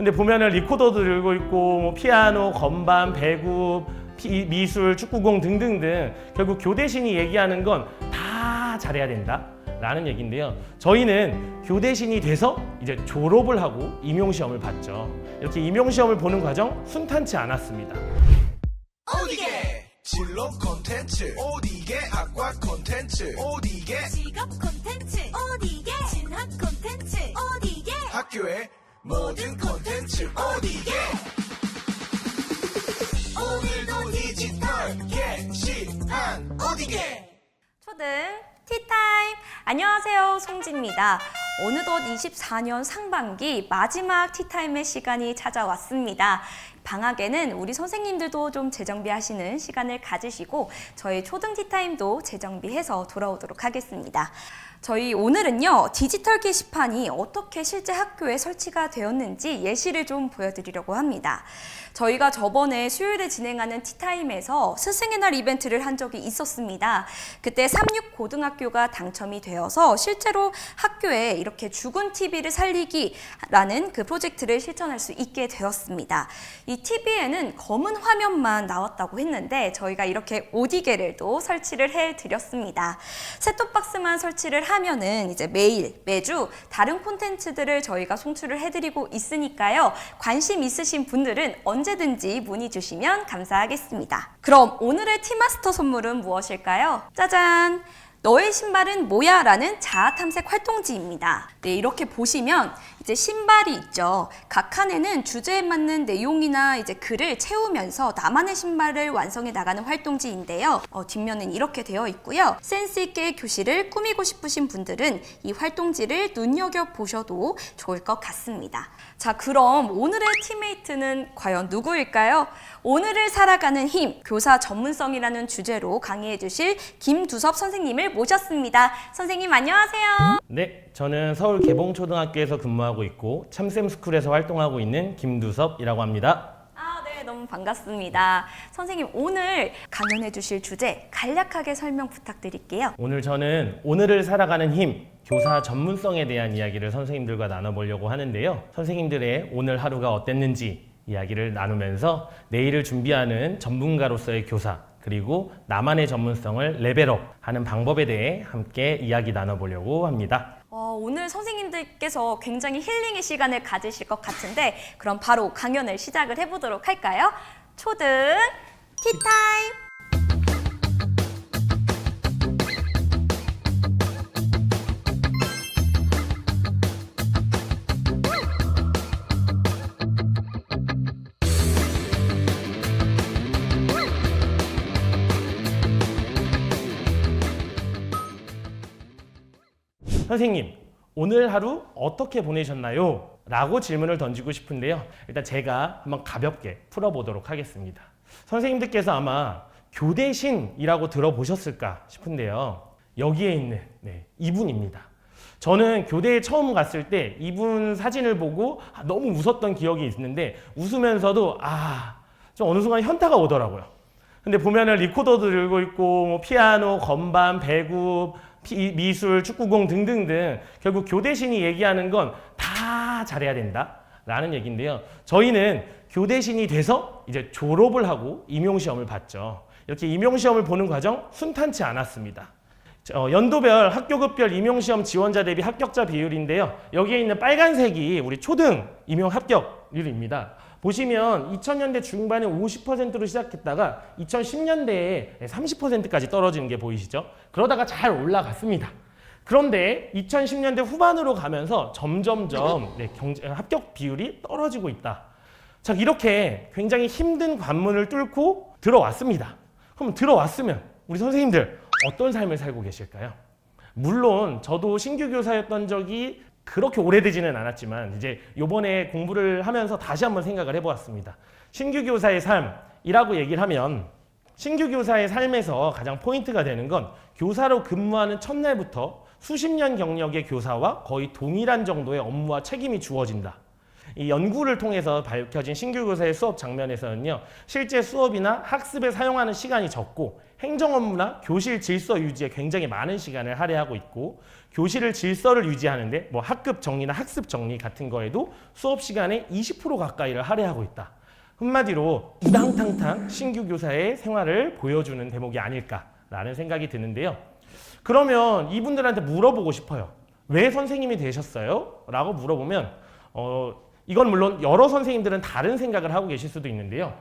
근데 보면은 리코더도 들고 있고 뭐 피아노, 건반, 배구, 미술, 축구공 등등등 결국 교대신이 얘기하는 건 다 잘해야 된다 라는 얘기인데요. 저희는 교대신이 돼서 이제 졸업을 하고 임용시험을 봤죠. 이렇게 임용시험을 보는 과정 순탄치 않았습니다. 어디게 진로 콘텐츠 어디게 학과 콘텐츠 어디게 직업 콘텐츠 어디게 진학 콘텐츠 어디게 학교의 모든 콘텐츠 어디게 오늘도 디지털 게시판 어디게 초등 티타임 안녕하세요, 송지입니다. 어느덧 24년 상반기 마지막 티타임의 시간이 찾아왔습니다. 방학에는 우리 선생님들도 좀 재정비하시는 시간을 가지시고 저희 초등 티타임도 재정비해서 돌아오도록 하겠습니다. 저희 오늘은요, 디지털 게시판이 어떻게 실제 학교에 설치가 되었는지 예시를 좀 보여드리려고 합니다. 저희가 저번에 수요일에 진행하는 티타임에서 스승의 날 이벤트를 한 적이 있었습니다. 그때 36고등학교가 당첨이 되어서 실제로 학교에 이렇게 죽은 TV를 살리기라는 그 프로젝트를 실천할 수 있게 되었습니다. 이 TV에는 검은 화면만 나왔다고 했는데 저희가 이렇게 오디게를 또 설치를 해드렸습니다. 셋톱박스만 설치를 하면은 이제 매주 다른 콘텐츠들을 저희가 송출을 해드리고 있으니까요. 관심 있으신 분들은 언제든지 문의 주시면 감사하겠습니다. 그럼 오늘의 티마스터 선물은 무엇일까요? 짜잔! 너의 신발은 뭐야? 라는 자아탐색 활동지입니다. 네, 이렇게 보시면 이제 신발이 있죠. 각 칸에는 주제에 맞는 내용이나 이제 글을 채우면서 나만의 신발을 완성해 나가는 활동지인데요. 뒷면은 이렇게 되어 있고요. 센스 있게 교실을 꾸미고 싶으신 분들은 이 활동지를 눈여겨보셔도 좋을 것 같습니다. 자, 그럼 오늘의 팀메이트는 과연 누구일까요? 오늘을 살아가는 힘, 교사 전문성이라는 주제로 강의해 주실 김두섭 선생님을 모셨습니다. 선생님 안녕하세요. 네, 저는 서울 개봉초등학교에서 근무하고 있고 참쌤스쿨에서 활동하고 있는 김두섭이라고 합니다. 네, 너무 반갑습니다. 선생님, 오늘 강연해 주실 주제 간략하게 설명 부탁드릴게요. 오늘 저는 오늘을 살아가는 힘, 교사 전문성에 대한 이야기를 선생님들과 나눠보려고 하는데요. 선생님들의 오늘 하루가 어땠는지 이야기를 나누면서 내일을 준비하는 전문가로서의 교사, 그리고 나만의 전문성을 레벨업 하는 방법에 대해 함께 이야기 나눠보려고 합니다. 오늘 선생님들께서 굉장히 힐링의 시간을 가지실 것 같은데 그럼 바로 강연을 시작을 해보도록 할까요? 초등 티타임! 선생님, 오늘 하루 어떻게 보내셨나요? 라고 질문을 던지고 싶은데요. 일단 제가 한번 가볍게 풀어보도록 하겠습니다. 선생님들께서 아마 교대신이라고 들어보셨을까 싶은데요. 여기에 있는 이분입니다. 저는 교대에 처음 갔을 때 이분 사진을 보고 너무 웃었던 기억이 있는데 웃으면서도 좀 어느 순간 현타가 오더라고요. 근데 보면은 리코더도 들고 있고 뭐 피아노, 건반, 배구, 미술, 축구공 등등등 결국 교대신이 얘기하는 건 다 잘해야 된다 라는 얘기인데요. 저희는 교대신이 돼서 이제 졸업을 하고 임용시험을 봤죠. 이렇게 임용시험을 보는 과정 순탄치 않았습니다. 연도별 학교급별 임용시험 지원자 대비 합격자 비율인데요. 여기에 있는 빨간색이 우리 초등 임용 합격률입니다. 보시면 2000년대 중반에 50%로 시작했다가 2010년대에 30%까지 떨어지는 게 보이시죠? 그러다가 잘 올라갔습니다. 그런데 2010년대 후반으로 가면서 점점점 합격 비율이 떨어지고 있다. 자, 이렇게 굉장히 힘든 관문을 뚫고 들어왔습니다. 그럼 들어왔으면 우리 선생님들 어떤 삶을 살고 계실까요? 물론 저도 신규 교사였던 적이 그렇게 오래되지는 않았지만 이제 요번에 공부를 하면서 다시 한번 생각을 해보았습니다. 신규 교사의 삶이라고 얘기를 하면 신규 교사의 삶에서 가장 포인트가 되는 건 교사로 근무하는 첫날부터 수십 년 경력의 교사와 거의 동일한 정도의 업무와 책임이 주어진다. 이 연구를 통해서 밝혀진 신규 교사의 수업 장면에서는요, 실제 수업이나 학습에 사용하는 시간이 적고 행정 업무나 교실 질서 유지에 굉장히 많은 시간을 할애하고 있고, 교실을 질서를 유지하는데 뭐 학급 정리나 학습 정리 같은 거에도 수업 시간의 20% 가까이를 할애하고 있다. 한마디로 우당탕탕 신규 교사의 생활을 보여주는 대목이 아닐까라는 생각이 드는데요. 그러면 이분들한테 물어보고 싶어요. 왜 선생님이 되셨어요? 라고 물어보면 이건 물론 여러 선생님들은 다른 생각을 하고 계실 수도 있는데요.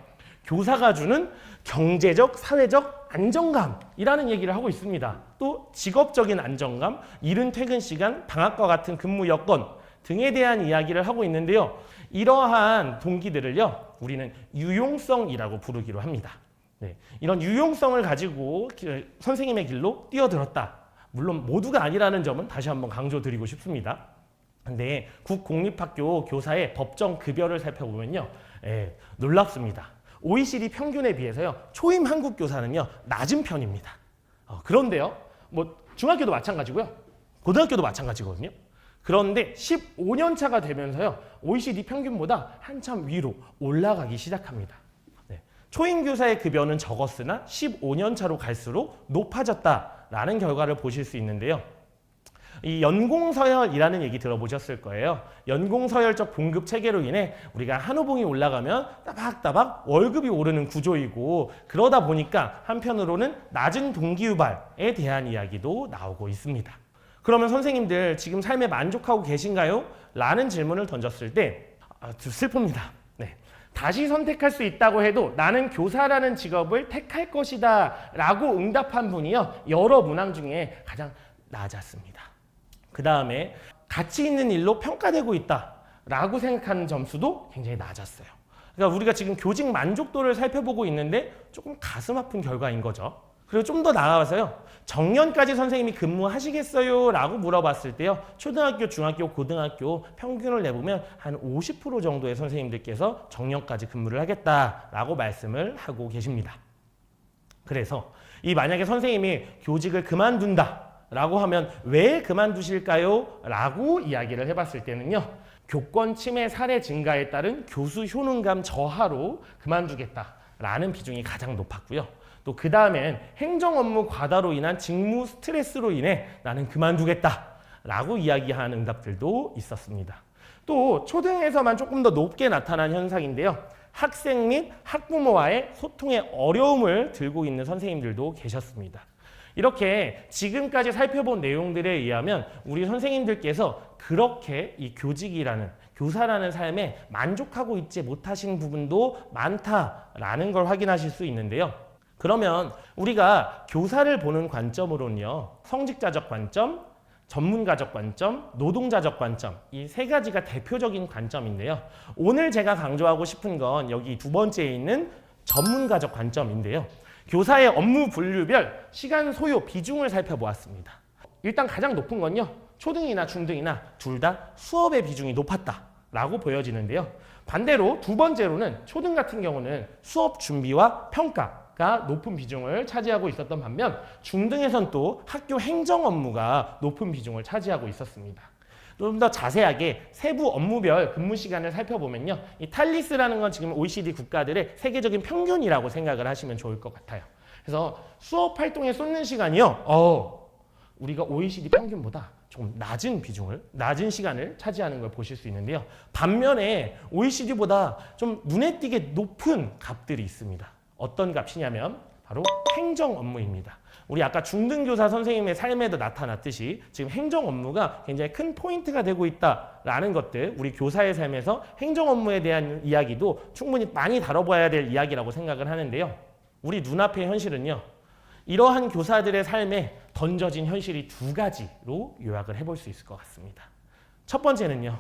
교사가 주는 경제적, 사회적 안정감이라는 얘기를 하고 있습니다. 또 직업적인 안정감, 이른 퇴근 시간, 방학과 같은 근무 여건 등에 대한 이야기를 하고 있는데요. 이러한 동기들을요, 우리는 유용성이라고 부르기로 합니다. 네, 이런 유용성을 가지고 선생님의 길로 뛰어들었다. 물론 모두가 아니라는 점은 다시 한번 강조드리고 싶습니다. 근데 국공립학교 교사의 법정 급여를 살펴보면요, 놀랍습니다. OECD 평균에 비해서요, 초임 한국 교사는요 낮은 편입니다. 그런데요, 뭐 중학교도 마찬가지고요, 고등학교도 마찬가지거든요. 그런데 15년 차가 되면서요, OECD 평균보다 한참 위로 올라가기 시작합니다. 네. 초임 교사의 급여는 적었으나 15년 차로 갈수록 높아졌다라는 결과를 보실 수 있는데요. 이 연공서열이라는 얘기 들어보셨을 거예요. 연공서열적 봉급 체계로 인해 우리가 한 호봉이 올라가면 따박따박 월급이 오르는 구조이고, 그러다 보니까 한편으로는 낮은 동기유발에 대한 이야기도 나오고 있습니다. 그러면 선생님들 지금 삶에 만족하고 계신가요? 라는 질문을 던졌을 때 좀 슬픕니다. 네. 다시 선택할 수 있다고 해도 나는 교사라는 직업을 택할 것이다 라고 응답한 분이요, 여러 문항 중에 가장 낮았습니다. 그 다음에 가치 있는 일로 평가되고 있다라고 생각하는 점수도 굉장히 낮았어요. 그러니까 우리가 지금 교직 만족도를 살펴보고 있는데 조금 가슴 아픈 결과인 거죠. 그리고 좀 더 나아가서요, 정년까지 선생님이 근무하시겠어요? 라고 물어봤을 때요, 초등학교, 중학교, 고등학교 평균을 내보면 한 50% 정도의 선생님들께서 정년까지 근무를 하겠다라고 말씀을 하고 계십니다. 그래서 만약에 선생님이 교직을 그만둔다 라고 하면 왜 그만두실까요? 라고 이야기를 해봤을 때는요, 교권 침해 사례 증가에 따른 교수 효능감 저하로 그만두겠다라는 비중이 가장 높았고요. 또 그 다음엔 행정 업무 과다로 인한 직무 스트레스로 인해 나는 그만두겠다라고 이야기하는 응답들도 있었습니다. 또 초등에서만 조금 더 높게 나타난 현상인데요, 학생 및 학부모와의 소통의 어려움을 들고 있는 선생님들도 계셨습니다. 이렇게 지금까지 살펴본 내용들에 의하면 우리 선생님들께서 그렇게 이 교직이라는, 교사라는 삶에 만족하고 있지 못하신 부분도 많다라는 걸 확인하실 수 있는데요. 그러면 우리가 교사를 보는 관점으로는요, 성직자적 관점, 전문가적 관점, 노동자적 관점, 이 세 가지가 대표적인 관점인데요. 오늘 제가 강조하고 싶은 건 여기 두 번째에 있는 전문가적 관점인데요. 교사의 업무 분류별 시간 소요 비중을 살펴보았습니다. 일단 가장 높은 건요, 초등이나 중등이나 둘 다 수업의 비중이 높았다라고 보여지는데요. 반대로 두 번째로는 초등 같은 경우는 수업 준비와 평가가 높은 비중을 차지하고 있었던 반면, 중등에선 또 학교 행정 업무가 높은 비중을 차지하고 있었습니다. 좀 더 자세하게 세부 업무별 근무 시간을 살펴보면요, 이 탈리스라는 건 지금 OECD 국가들의 세계적인 평균이라고 생각을 하시면 좋을 것 같아요. 그래서 수업 활동에 쏟는 시간이요, 우리가 OECD 평균보다 조금 낮은 시간을 차지하는 걸 보실 수 있는데요. 반면에 OECD보다 좀 눈에 띄게 높은 값들이 있습니다. 어떤 값이냐면 바로 행정 업무입니다. 우리 아까 중등교사 선생님의 삶에도 나타났듯이 지금 행정 업무가 굉장히 큰 포인트가 되고 있다라는 것들, 우리 교사의 삶에서 행정 업무에 대한 이야기도 충분히 많이 다뤄봐야 될 이야기라고 생각을 하는데요. 우리 눈앞의 현실은요, 이러한 교사들의 삶에 던져진 현실이 두 가지로 요약을 해볼 수 있을 것 같습니다. 첫 번째는요,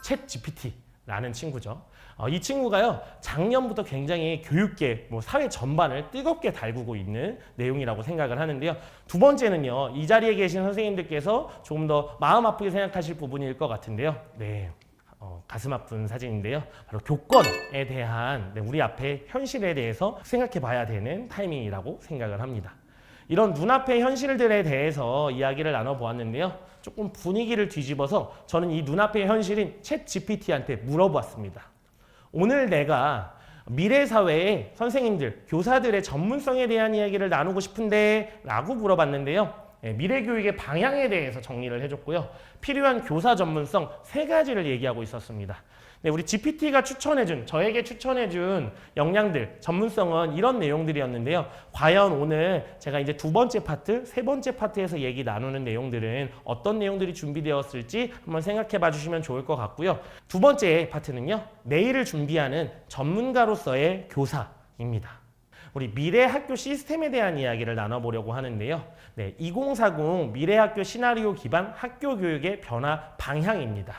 챗 GPT라는 친구죠. 이 친구가요, 작년부터 굉장히 교육계, 사회 전반을 뜨겁게 달구고 있는 내용이라고 생각을 하는데요. 두 번째는요, 이 자리에 계신 선생님들께서 조금 더 마음 아프게 생각하실 부분일 것 같은데요. 가슴 아픈 사진인데요. 바로 교권에 대한 우리 앞에 현실에 대해서 생각해 봐야 되는 타이밍이라고 생각을 합니다. 이런 눈앞의 현실들에 대해서 이야기를 나눠보았는데요. 조금 분위기를 뒤집어서 저는 이 눈앞의 현실인 챗 GPT한테 물어보았습니다. 오늘 내가 미래 사회의 선생님들, 교사들의 전문성에 대한 이야기를 나누고 싶은데 라고 물어봤는데요. 미래 교육의 방향에 대해서 정리를 해줬고요. 필요한 교사 전문성 3가지를 얘기하고 있었습니다. 네, 우리 GPT가 저에게 추천해준 역량들, 전문성은 이런 내용들이었는데요. 과연 오늘 제가 이제 2번째 파트, 3번째 파트에서 얘기 나누는 내용들은 어떤 내용들이 준비되었을지 한번 생각해 봐 주시면 좋을 것 같고요. 2번째 파트는요, 내일을 준비하는 전문가로서의 교사입니다. 우리 미래 학교 시스템에 대한 이야기를 나눠보려고 하는데요. 네, 2040 미래 학교 시나리오 기반 학교 교육의 변화 방향입니다.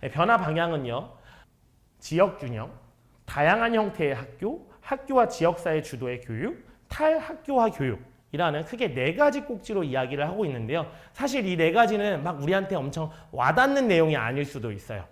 네, 변화 방향은요, 지역 균형, 다양한 형태의 학교, 학교와 지역사회 주도의 교육, 탈학교화 교육이라는 크게 4가지 꼭지로 이야기를 하고 있는데요. 사실 이 4가지는 막 우리한테 엄청 와닿는 내용이 아닐 수도 있어요.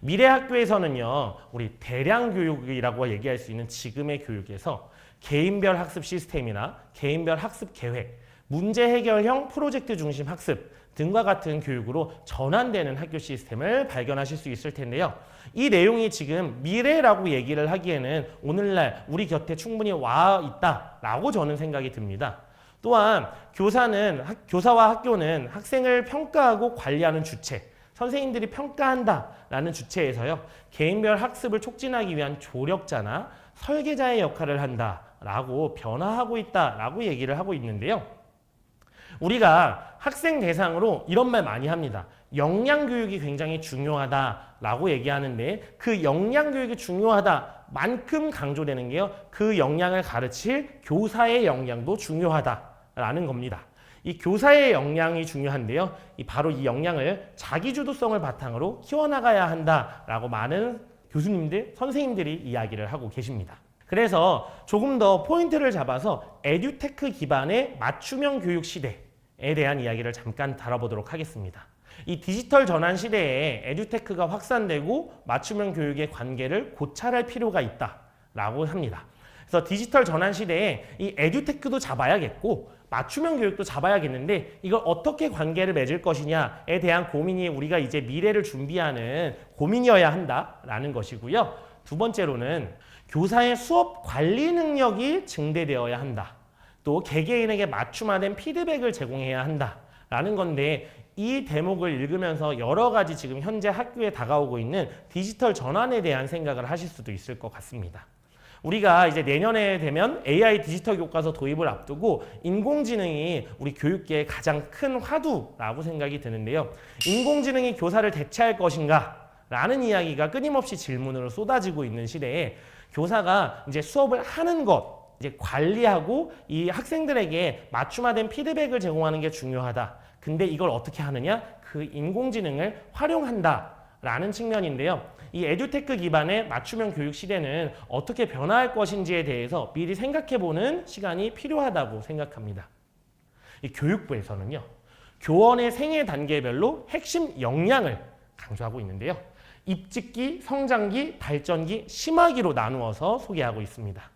미래 학교에서는요, 우리 대량 교육이라고 얘기할 수 있는 지금의 교육에서 개인별 학습 시스템이나 개인별 학습 계획, 문제 해결형 프로젝트 중심 학습 등과 같은 교육으로 전환되는 학교 시스템을 발견하실 수 있을 텐데요. 이 내용이 지금 미래라고 얘기를 하기에는 오늘날 우리 곁에 충분히 와 있다라고 저는 생각이 듭니다. 또한 교사와 학교는 학생을 평가하고 관리하는 주체, 선생님들이 평가한다라는 주체에서요, 개인별 학습을 촉진하기 위한 조력자나 설계자의 역할을 한다라고 변화하고 있다라고 얘기를 하고 있는데요. 우리가 학생 대상으로 이런 말 많이 합니다. 역량 교육이 굉장히 중요하다라고 얘기하는데, 그 역량 교육이 중요하다만큼 강조되는 게요, 그 역량을 가르칠 교사의 역량도 중요하다라는 겁니다. 이 교사의 역량이 중요한데요, 바로 이 역량을 자기주도성을 바탕으로 키워나가야 한다라고 많은 교수님들, 선생님들이 이야기를 하고 계십니다. 그래서 조금 더 포인트를 잡아서 에듀테크 기반의 맞춤형 교육 시대에 대한 이야기를 잠깐 다뤄보도록 하겠습니다. 이 디지털 전환 시대에 에듀테크가 확산되고 맞춤형 교육의 관계를 고찰할 필요가 있다라고 합니다. 그래서 디지털 전환 시대에 이 에듀테크도 잡아야겠고 맞춤형 교육도 잡아야겠는데, 이걸 어떻게 관계를 맺을 것이냐에 대한 고민이 우리가 이제 미래를 준비하는 고민이어야 한다라는 것이고요. 2번째로는 교사의 수업 관리 능력이 증대되어야 한다. 또 개개인에게 맞춤화된 피드백을 제공해야 한다라는 건데, 이 대목을 읽으면서 여러 가지 지금 현재 학교에 다가오고 있는 디지털 전환에 대한 생각을 하실 수도 있을 것 같습니다. 우리가 이제 내년에 되면 AI 디지털 교과서 도입을 앞두고 인공지능이 우리 교육계의 가장 큰 화두라고 생각이 드는데요. 인공지능이 교사를 대체할 것인가? 라는 이야기가 끊임없이 질문으로 쏟아지고 있는 시대에 교사가 이제 수업을 하는 것, 이제 관리하고 이 학생들에게 맞춤화된 피드백을 제공하는 게 중요하다. 근데 이걸 어떻게 하느냐? 그 인공지능을 활용한다라는 측면인데요. 이 에듀테크 기반의 맞춤형 교육 시대는 어떻게 변화할 것인지에 대해서 미리 생각해보는 시간이 필요하다고 생각합니다. 이 교육부에서는요, 교원의 생애 단계별로 핵심 역량을 강조하고 있는데요. 입직기, 성장기, 발전기, 심화기로 나누어서 소개하고 있습니다.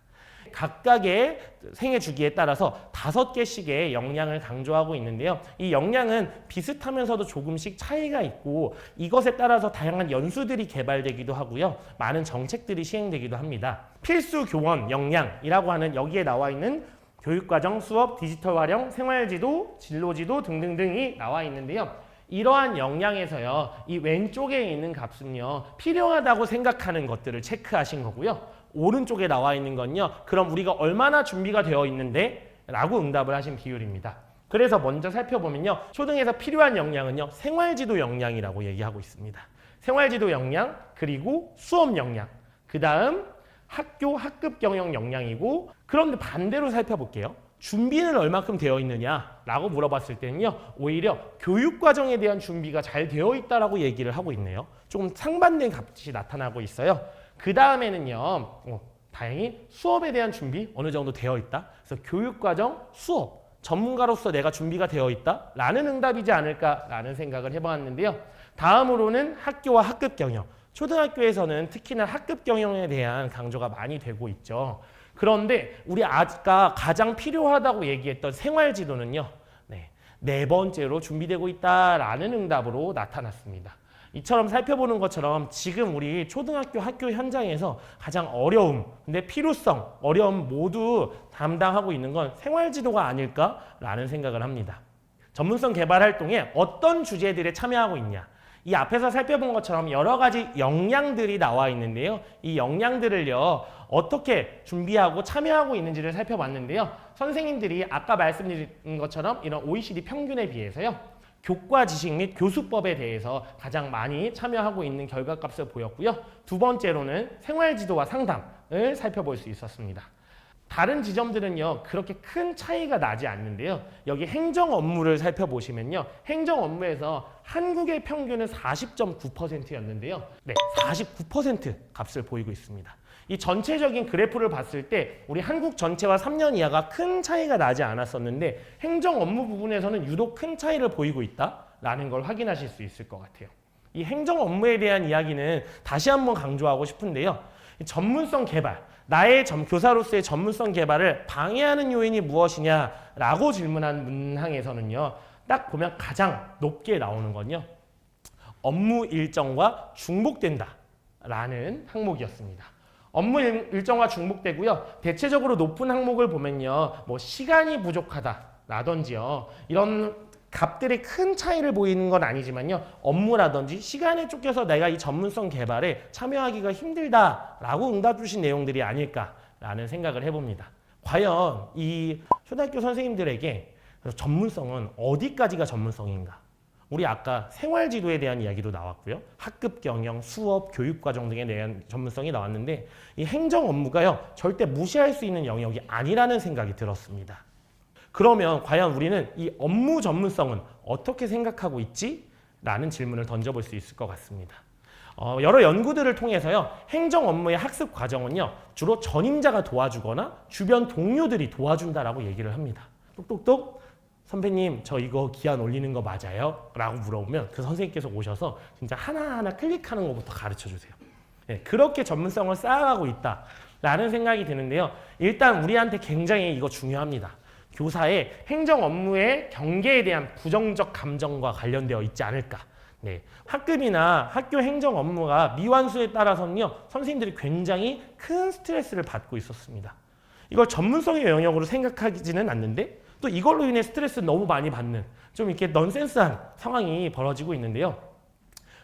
각각의 생애 주기에 따라서 5개씩의 역량을 강조하고 있는데요. 이 역량은 비슷하면서도 조금씩 차이가 있고, 이것에 따라서 다양한 연수들이 개발되기도 하고요. 많은 정책들이 시행되기도 합니다. 필수 교원 역량이라고 하는 여기에 나와 있는 교육과정, 수업, 디지털 활용, 생활지도, 진로지도 등등등이 나와 있는데요. 이러한 역량에서요, 이 왼쪽에 있는 값은요, 필요하다고 생각하는 것들을 체크하신 거고요. 오른쪽에 나와 있는 건요, 그럼 우리가 얼마나 준비가 되어 있는데? 라고 응답을 하신 비율입니다. 그래서 먼저 살펴보면요, 초등에서 필요한 역량은요, 생활지도 역량이라고 얘기하고 있습니다. 생활지도 역량, 그리고 수업 역량, 그 다음 학교 학급 경영 역량이고, 그런데 반대로 살펴볼게요. 준비는 얼마큼 되어 있느냐라고 물어봤을 때는요, 오히려 교육과정에 대한 준비가 잘 되어 있다라고 얘기를 하고 있네요. 조금 상반된 값이 나타나고 있어요. 그 다음에는요, 다행히 수업에 대한 준비 어느 정도 되어 있다. 그래서 교육과정, 수업, 전문가로서 내가 준비가 되어 있다 라는 응답이지 않을까라는 생각을 해보았는데요. 다음으로는 학교와 학급 경영. 초등학교에서는 특히나 학급 경영에 대한 강조가 많이 되고 있죠. 그런데 우리 아까 가장 필요하다고 얘기했던 생활지도는요. 네 번째로 준비되고 있다라는 응답으로 나타났습니다. 이처럼 살펴보는 것처럼 지금 우리 초등학교 학교 현장에서 가장 어려움, 근데 필요성, 어려움 모두 담당하고 있는 건 생활지도가 아닐까라는 생각을 합니다. 전문성 개발 활동에 어떤 주제들에 참여하고 있냐? 이 앞에서 살펴본 것처럼 여러 가지 역량들이 나와 있는데요. 이 역량들을요, 어떻게 준비하고 참여하고 있는지를 살펴봤는데요. 선생님들이 아까 말씀드린 것처럼 이런 OECD 평균에 비해서요, 교과 지식 및 교수법에 대해서 가장 많이 참여하고 있는 결과값을 보였고요. 두 번째로는 생활지도와 상담을 살펴볼 수 있었습니다. 다른 지점들은요, 그렇게 큰 차이가 나지 않는데요. 여기 행정 업무를 살펴보시면요. 행정 업무에서 한국의 평균은 40.9%였는데요. 네, 49% 값을 보이고 있습니다. 이 전체적인 그래프를 봤을 때 우리 한국 전체와 3년 이하가 큰 차이가 나지 않았었는데 행정 업무 부분에서는 유독 큰 차이를 보이고 있다라는 걸 확인하실 수 있을 것 같아요. 이 행정 업무에 대한 이야기는 다시 한번 강조하고 싶은데요. 전문성 개발, 나의 교사로서의 전문성 개발을 방해하는 요인이 무엇이냐라고 질문한 문항에서는요. 딱 보면 가장 높게 나오는 건요. 업무 일정과 중복된다라는 항목이었습니다. 업무 일정과 중복되고요. 대체적으로 높은 항목을 보면요. 뭐 시간이 부족하다라든지요. 이런 값들의 큰 차이를 보이는 건 아니지만요. 업무라든지 시간에 쫓겨서 내가 이 전문성 개발에 참여하기가 힘들다라고 응답 주신 내용들이 아닐까라는 생각을 해봅니다. 과연 이 초등학교 선생님들에게 전문성은 어디까지가 전문성인가? 우리 아까 생활지도에 대한 이야기도 나왔고요. 학급 경영, 수업, 교육과정 등에 대한 전문성이 나왔는데 이 행정 업무가요. 절대 무시할 수 있는 영역이 아니라는 생각이 들었습니다. 그러면 과연 우리는 이 업무 전문성은 어떻게 생각하고 있지? 라는 질문을 던져볼 수 있을 것 같습니다. 여러 연구들을 통해서요. 행정 업무의 학습 과정은요. 주로 전임자가 도와주거나 주변 동료들이 도와준다라고 얘기를 합니다. 똑똑똑 선배님 저 이거 기한 올리는 거 맞아요? 라고 물어보면 그 선생님께서 오셔서 진짜 하나하나 클릭하는 것부터 가르쳐 주세요. 네, 그렇게 전문성을 쌓아가고 있다라는 생각이 드는데요. 일단 우리한테 굉장히 이거 중요합니다. 교사의 행정 업무의 경계에 대한 부정적 감정과 관련되어 있지 않을까. 네. 학급이나 학교 행정 업무가 미완수에 따라서는요, 선생님들이 굉장히 큰 스트레스를 받고 있었습니다. 이걸 전문성의 영역으로 생각하지는 않는데 또 이걸로 인해 스트레스를 너무 많이 받는 좀 이렇게 넌센스한 상황이 벌어지고 있는데요.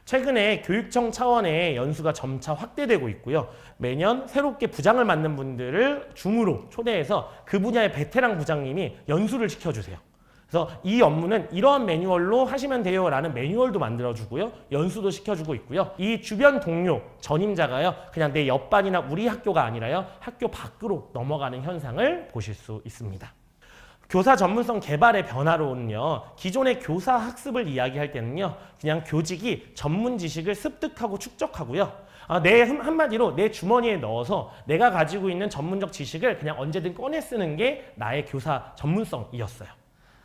최근에 교육청 차원의 연수가 점차 확대되고 있고요. 매년 새롭게 부장을 맡는 분들을 줌으로 초대해서 그 분야의 베테랑 부장님이 연수를 시켜주세요. 그래서 이 업무는 이러한 매뉴얼로 하시면 돼요 라는 매뉴얼도 만들어주고요. 연수도 시켜주고 있고요. 이 주변 동료, 전임자가요. 그냥 내 옆반이나 우리 학교가 아니라요. 학교 밖으로 넘어가는 현상을 보실 수 있습니다. 교사 전문성 개발의 변화로는요. 기존의 교사 학습을 이야기할 때는요. 그냥 교직이 전문 지식을 습득하고 축적하고요. 한마디로 내 주머니에 넣어서 내가 가지고 있는 전문적 지식을 그냥 언제든 꺼내 쓰는 게 나의 교사 전문성이었어요.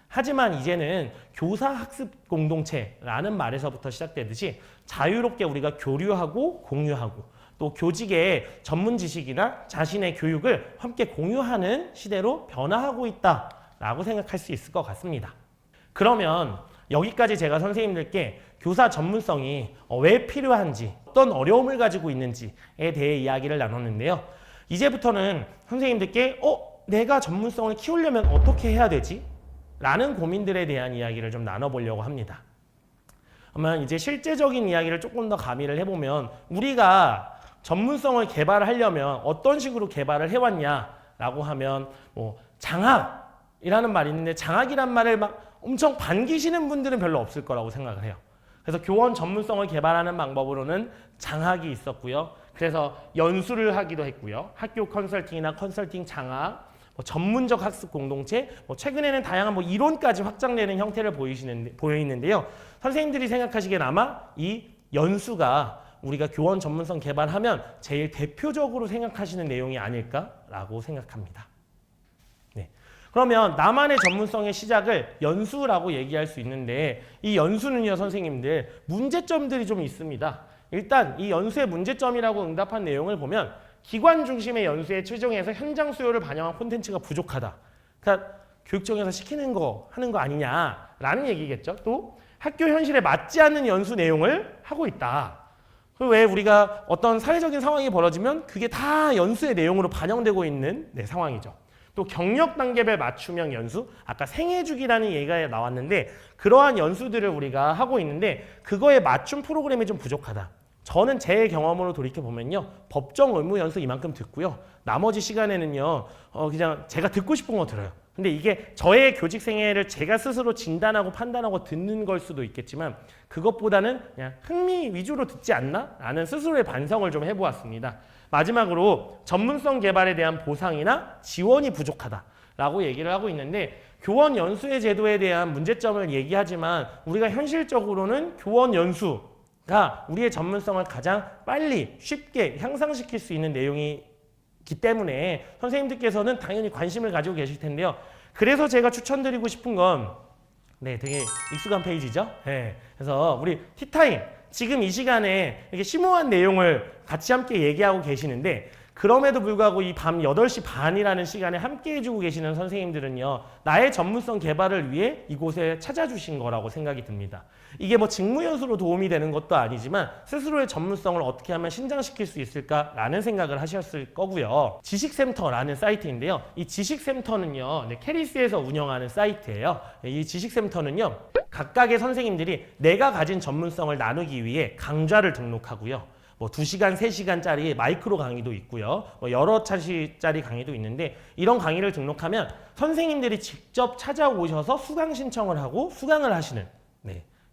하지만 이제는 교사 학습 공동체라는 말에서부터 시작되듯이 자유롭게 우리가 교류하고 공유하고 또 교직의 전문 지식이나 자신의 교육을 함께 공유하는 시대로 변화하고 있다라고 생각할 수 있을 것 같습니다. 그러면 여기까지 제가 선생님들께 교사 전문성이 왜 필요한지, 어떤 어려움을 가지고 있는지에 대해 이야기를 나눴는데요. 이제부터는 선생님들께 내가 전문성을 키우려면 어떻게 해야 되지? 라는 고민들에 대한 이야기를 좀 나눠보려고 합니다. 그러면 이제 실제적인 이야기를 조금 더 가미를 해보면 우리가 전문성을 개발하려면 어떤 식으로 개발을 해왔냐라고 하면 장학이라는 말이 있는데 장학이란 말을 막 엄청 반기시는 분들은 별로 없을 거라고 생각을 해요. 그래서 교원 전문성을 개발하는 방법으로는 장학이 있었고요. 그래서 연수를 하기도 했고요. 학교 컨설팅이나 컨설팅 장학, 전문적 학습 공동체, 최근에는 다양한 이론까지 확장되는 형태를 보이는데요. 선생님들이 생각하시기엔 아마 이 연수가 우리가 교원 전문성 개발하면 제일 대표적으로 생각하시는 내용이 아닐까라고 생각합니다. 네. 그러면 나만의 전문성의 시작을 연수라고 얘기할 수 있는데 이 연수는요, 선생님들 문제점들이 좀 있습니다. 일단 이 연수의 문제점이라고 응답한 내용을 보면 기관 중심의 연수에 최종해서 현장 수요를 반영한 콘텐츠가 부족하다. 그러니까 교육청에서 시키는 거 하는 거 아니냐라는 얘기겠죠. 또 학교 현실에 맞지 않는 연수 내용을 하고 있다. 왜 우리가 어떤 사회적인 상황이 벌어지면 그게 다 연수의 내용으로 반영되고 있는 상황이죠. 또 경력 단계별 맞춤형 연수, 아까 생애주기라는 얘기가 나왔는데 그러한 연수들을 우리가 하고 있는데 그거에 맞춤 프로그램이 좀 부족하다. 저는 제 경험으로 돌이켜 보면요, 법정 의무 연수 이만큼 듣고요, 나머지 시간에는요 그냥 제가 듣고 싶은 거 들어요. 근데 이게 저의 교직 생애를 제가 스스로 진단하고 판단하고 듣는 걸 수도 있겠지만 그것보다는 그냥 흥미 위주로 듣지 않나? 라는 스스로의 반성을 좀 해보았습니다. 마지막으로 전문성 개발에 대한 보상이나 지원이 부족하다라고 얘기를 하고 있는데 교원 연수의 제도에 대한 문제점을 얘기하지만 우리가 현실적으로는 교원 연수가 우리의 전문성을 가장 빨리 쉽게 향상시킬 수 있는 내용이기 때문에 선생님들께서는 당연히 관심을 가지고 계실 텐데요. 그래서 제가 추천드리고 싶은 건 되게 익숙한 페이지죠. 그래서 우리 티타임 지금 이 시간에 이렇게 심오한 내용을 같이 함께 얘기하고 계시는데 그럼에도 불구하고 이 밤 8시 반이라는 시간에 함께 해주고 계시는 선생님들은요, 나의 전문성 개발을 위해 이곳에 찾아주신 거라고 생각이 듭니다. 이게 뭐 직무연수로 도움이 되는 것도 아니지만 스스로의 전문성을 어떻게 하면 신장시킬 수 있을까라는 생각을 하셨을 거고요. 지식센터라는 사이트인데요. 이 지식센터는요, 캐리스에서 운영하는 사이트예요. 이 지식센터는요, 각각의 선생님들이 내가 가진 전문성을 나누기 위해 강좌를 등록하고요. 뭐 2시간, 3시간짜리 마이크로 강의도 있고요. 뭐 여러 차시짜리 강의도 있는데 이런 강의를 등록하면 선생님들이 직접 찾아오셔서 수강 신청을 하고 수강을 하시는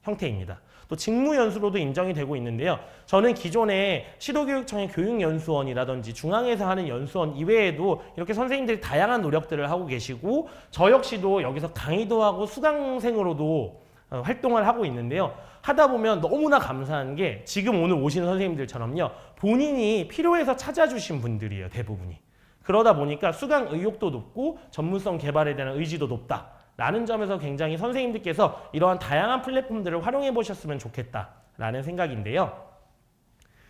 형태입니다. 또 직무연수로도 인정이 되고 있는데요. 저는 기존에 시도교육청의 교육연수원이라든지 중앙에서 하는 연수원 이외에도 이렇게 선생님들이 다양한 노력들을 하고 계시고 저 역시도 여기서 강의도 하고 수강생으로도 활동을 하고 있는데요. 하다 보면 너무나 감사한 게 지금 오늘 오신 선생님들처럼요, 본인이 필요해서 찾아주신 분들이에요, 대부분이. 그러다 보니까 수강 의욕도 높고 전문성 개발에 대한 의지도 높다라는 점에서 굉장히 선생님들께서 이러한 다양한 플랫폼들을 활용해 보셨으면 좋겠다라는 생각인데요.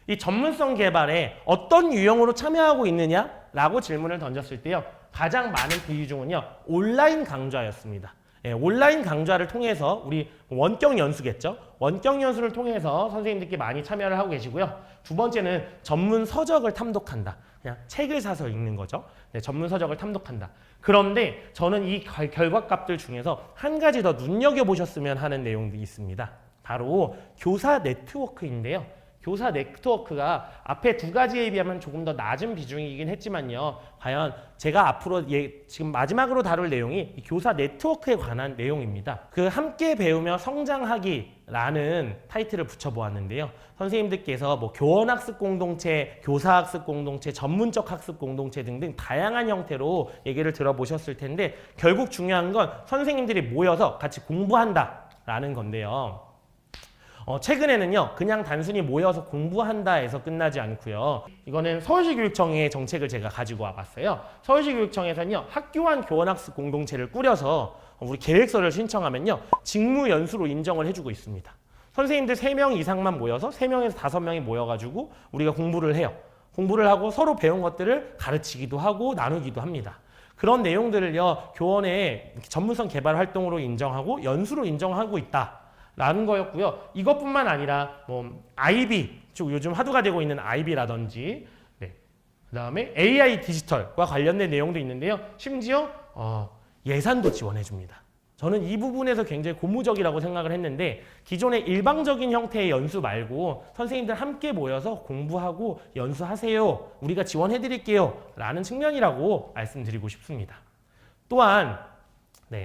이 전문성 개발에 어떤 유형으로 참여하고 있느냐라고 질문을 던졌을 때요, 가장 많은 비중 중은요, 온라인 강좌였습니다. 온라인 강좌를 통해서 우리 원격 연수겠죠. 원격 연수를 통해서 선생님들께 많이 참여를 하고 계시고요. 두 번째는 전문 서적을 탐독한다. 그냥 책을 사서 읽는 거죠. 전문 서적을 탐독한다. 그런데 저는 이 결과값들 중에서 한 가지 더 눈여겨보셨으면 하는 내용이 있습니다. 바로 교사 네트워크인데요. 교사 네트워크가 앞에 두 가지에 비하면 조금 더 낮은 비중이긴 했지만요. 과연 제가 앞으로 지금 마지막으로 다룰 내용이 이 교사 네트워크에 관한 내용입니다. 그 함께 배우며 성장하기라는 타이틀을 붙여보았는데요. 선생님들께서 뭐 교원학습 공동체, 교사학습 공동체, 전문적 학습 공동체 등등 다양한 형태로 얘기를 들어보셨을 텐데 결국 중요한 건 선생님들이 모여서 같이 공부한다라는 건데요. 최근에는요, 그냥 단순히 모여서 공부한다 해서 끝나지 않고요. 이거는 서울시 교육청의 정책을 제가 가지고 와봤어요. 서울시 교육청에서는요, 학교안 교원학습 공동체를 꾸려서 우리 계획서를 신청하면요, 직무연수로 인정을 해주고 있습니다. 선생님들 3명 이상만 모여서 3명에서 5명이 모여가지고 우리가 공부를 해요. 공부를 하고 서로 배운 것들을 가르치기도 하고 나누기도 합니다. 그런 내용들을요, 교원의 전문성 개발 활동으로 인정하고 연수로 인정하고 있다. 라는 거였고요. 이것뿐만 아니라 뭐 IB, 즉 요즘 화두가 되고 있는 IB라든지 그다음에 AI 디지털과 관련된 내용도 있는데요. 심지어 예산도 지원해 줍니다. 저는 이 부분에서 굉장히 고무적이라고 생각을 했는데 기존의 일방적인 형태의 연수 말고 선생님들 함께 모여서 공부하고 연수하세요. 우리가 지원해 드릴게요. 라는 측면이라고 말씀드리고 싶습니다. 또한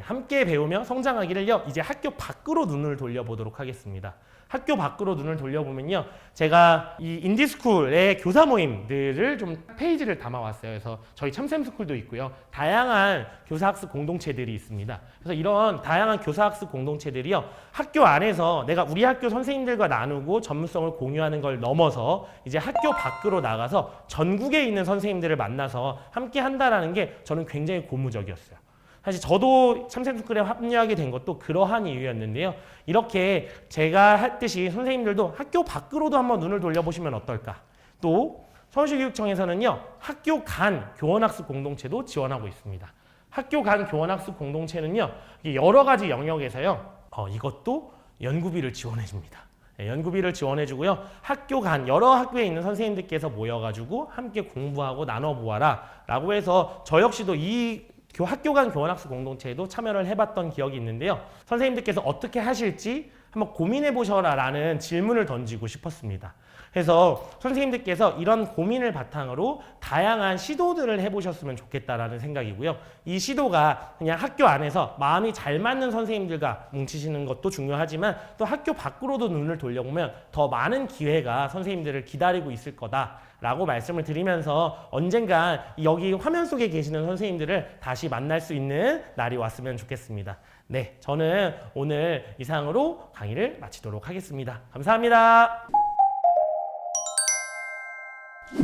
함께 배우며 성장하기를요, 이제 학교 밖으로 눈을 돌려보도록 하겠습니다. 학교 밖으로 눈을 돌려보면요, 제가 이 인디스쿨의 교사 모임들을 좀 페이지를 담아왔어요. 그래서 저희 참샘스쿨도 있고요. 다양한 교사학습 공동체들이 있습니다. 그래서 이런 다양한 교사학습 공동체들이요, 학교 안에서 내가 우리 학교 선생님들과 나누고 전문성을 공유하는 걸 넘어서 이제 학교 밖으로 나가서 전국에 있는 선생님들을 만나서 함께 한다라는 게 저는 굉장히 고무적이었어요. 사실 저도 참샘스쿨에 합류하게 된 것도 그러한 이유였는데요. 이렇게 제가 했듯이 선생님들도 학교 밖으로도 한번 눈을 돌려보시면 어떨까. 또 서울시교육청에서는요, 학교 간 교원학습 공동체도 지원하고 있습니다. 학교 간 교원학습 공동체는요, 여러 가지 영역에서요, 이것도 연구비를 지원해 줍니다. 연구비를 지원해 주고요. 학교 간 여러 학교에 있는 선생님들께서 모여가지고 함께 공부하고 나눠보아라 라고 해서 저 역시도 이 학교 간 교원학습 공동체에도 참여를 해봤던 기억이 있는데요. 선생님들께서 어떻게 하실지 한번 고민해 보셔라 라는 질문을 던지고 싶었습니다. 그래서 선생님들께서 이런 고민을 바탕으로 다양한 시도들을 해보셨으면 좋겠다라는 생각이고요. 이 시도가 그냥 학교 안에서 마음이 잘 맞는 선생님들과 뭉치시는 것도 중요하지만 또 학교 밖으로도 눈을 돌려보면 더 많은 기회가 선생님들을 기다리고 있을 거다라고 말씀을 드리면서 언젠간 여기 화면 속에 계시는 선생님들을 다시 만날 수 있는 날이 왔으면 좋겠습니다. 네, 저는 오늘 이상으로 강의를 마치도록 하겠습니다. 감사합니다.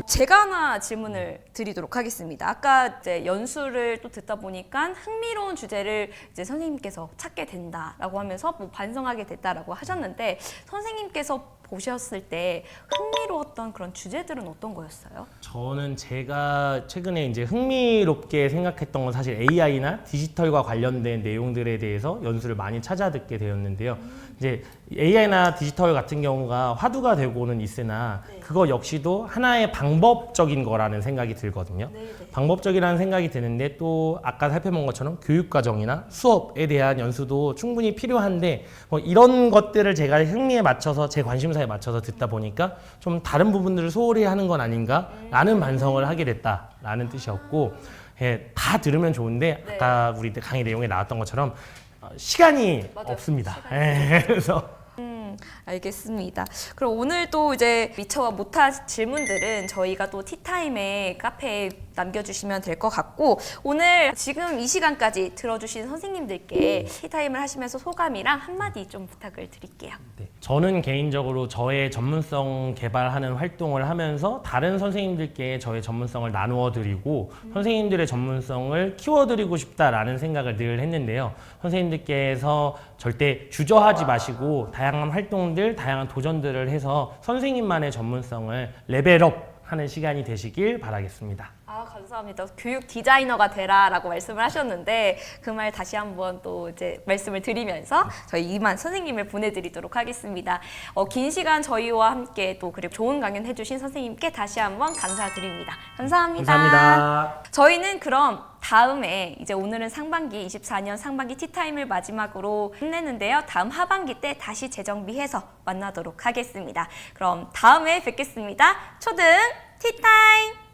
제가 하나 질문을 드리도록 하겠습니다. 아까 이제 연수를 또 듣다 보니까 흥미로운 주제를 이제 선생님께서 찾게 된다라고 하면서 뭐 반성하게 됐다라고 하셨는데 선생님께서 보셨을 때 흥미로웠던 그런 주제들은 어떤 거였어요? 저는 제가 최근에 이제 흥미롭게 생각했던 건 사실 AI나 디지털과 관련된 내용들에 대해서 연수를 많이 찾아 듣게 되었는데요. 이제 AI나 디지털 같은 경우가 화두가 되고는 있으나 그거 역시도 하나의 방법적인 거라는 생각이 들거든요. 방법적이라는 생각이 드는데 또 아까 살펴본 것처럼 교육과정이나 수업에 대한 연수도 충분히 필요한데 뭐 이런 것들을 제가 흥미에 맞춰서 제 관심사에 맞춰서 듣다 보니까 좀 다른 부분들을 소홀히 하는 건 아닌가라는 반성을 하게 됐다라는 뜻이었고 예, 다 들으면 좋은데 아까 우리 강의 내용에 나왔던 것처럼 시간이 없습니다. 예, 그래서 알겠습니다. 그럼 오늘 또 이제 미처 못한 질문들은 저희가 또 티타임에 카페에 남겨주시면 될 것 같고 오늘 지금 이 시간까지 들어주신 선생님들께 티타임을 하시면서 소감이랑 한마디 좀 부탁을 드릴게요. 네, 저는 개인적으로 저의 전문성 개발하는 활동을 하면서 다른 선생님들께 저의 전문성을 나누어 드리고 선생님들의 전문성을 키워드리고 싶다라는 생각을 늘 했는데요. 선생님들께서 절대 주저하지 마시고 다양한 활동들, 다양한 도전들을 해서 선생님만의 전문성을 레벨업 하는 시간이 되시길 바라겠습니다. 감사합니다. 교육 디자이너가 되라라고 말씀을 하셨는데 그 말 다시 한번 또 이제 말씀을 드리면서 저희 이만 선생님을 보내드리도록 하겠습니다. 긴 시간 저희와 함께 또 그리고 좋은 강연 해주신 선생님께 다시 한번 감사드립니다. 감사합니다. 감사합니다. 저희는 그럼 다음에 이제 오늘은 상반기 24년 상반기 티타임을 마지막으로 끝내는데요. 다음 하반기 때 다시 재정비해서 만나도록 하겠습니다. 그럼 다음에 뵙겠습니다. 초등 티타임!